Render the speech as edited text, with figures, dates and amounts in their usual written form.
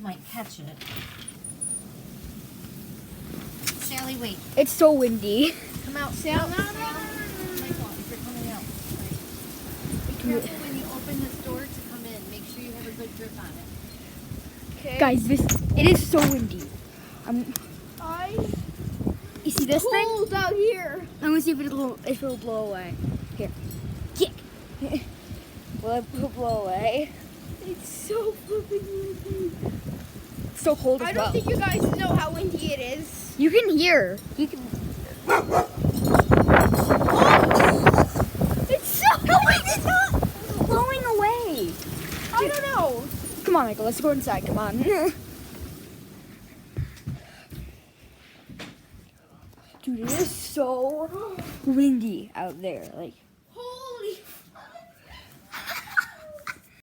might catch it. Sally, wait. It's so windy. Come out. Sally, No, no. Michael, if you're coming out. Be careful when you open this door to come in. Make sure you have a good grip on it. Okay. Guys, it is so windy. You see this thing? Cold out here. I'm gonna see if it'll blow away. Here. Kick. Will it blow away? It's so flipping windy. It's so cold as I well. don't think you guys know how windy it is. You can hear. You can. It's so It's not blowing away. I don't know. Come on, Michael. Let's go inside. Come on. Dude, it is so windy out there. Like.